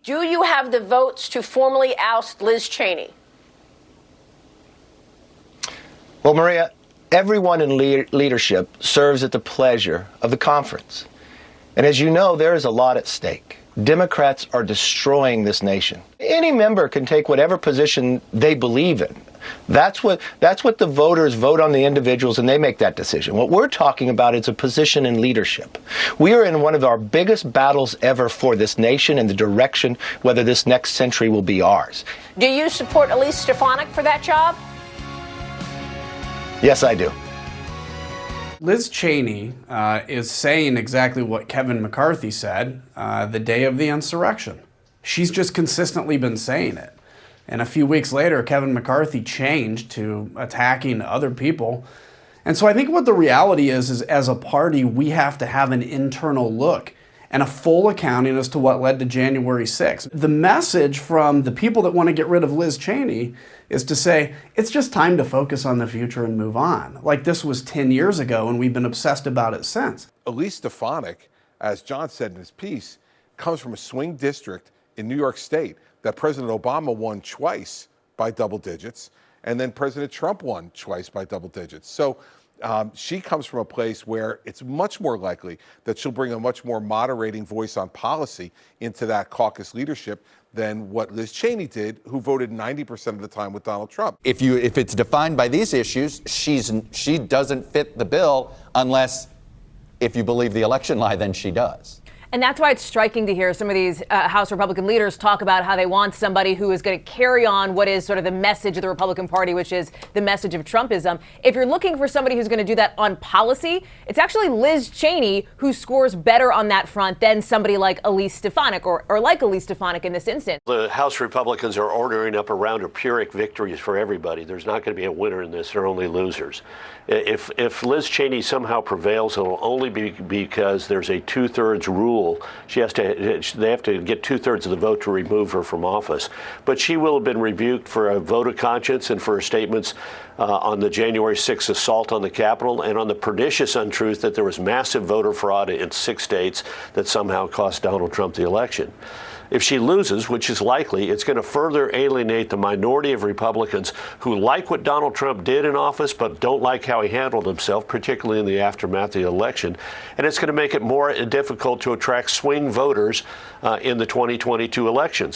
Do you have the votes to formally oust Liz Cheney? Well, Maria, everyone in leadership serves at the pleasure of the conference. And as you know, there is a lot at stake. Democrats are destroying this nation. Any member can take whatever position they believe in. That's what the voters vote on the individuals, and they make that decision. What we're talking about is a position in leadership. We are in one of our biggest battles ever for this nation and the direction whether this next century will be ours. Do you support Elise Stefanik for that job? Yes, I do. Liz Cheney is saying exactly what Kevin McCarthy said the day of the insurrection. She's just consistently been saying it. And a few weeks later, Kevin McCarthy changed to attacking other people. And so I think what the reality is as a party, we have to have an internal look and a full accounting as to what led to January 6th. The message from the people that want to get rid of Liz Cheney is to say, it's just time to focus on the future and move on. Like this was 10 years ago, and we've been obsessed about it since. Elise Stefanik, as John said in his piece, comes from a swing district in New York State that President Obama won twice by double digits, and then President Trump won twice by double digits. So she comes from a place where it's much more likely that she'll bring a much more moderating voice on policy into that caucus leadership than what Liz Cheney did, who voted 90% of the time with Donald Trump. If it's defined by these issues, she doesn't fit the bill unless, if you believe the election lie, then she does. And that's why it's striking to hear some of these House Republican leaders talk about how they want somebody who is going to carry on what is sort of the message of the Republican Party, which is the message of Trumpism. If you're looking for somebody who's going to do that on policy, it's actually Liz Cheney who scores better on that front than somebody like Elise Stefanik or like Elise Stefanik in this instance. The House Republicans are ordering up a round of Pyrrhic victories for everybody. There's not going to be a winner in this. There are only losers. If Liz Cheney somehow prevails, it'll only be because there's a two-thirds rule. They have to get two-thirds of the vote to remove her from office. But she will have been rebuked for a vote of conscience and for her statements on the January 6th assault on the Capitol and on the pernicious untruth that there was massive voter fraud in 6 states that somehow cost Donald Trump the election. If she loses, which is likely, it's going to further alienate the minority of Republicans who like what Donald Trump did in office but don't like how he handled himself, particularly in the aftermath of the election. And it's going to make it more difficult to attract swing voters in the 2022 elections.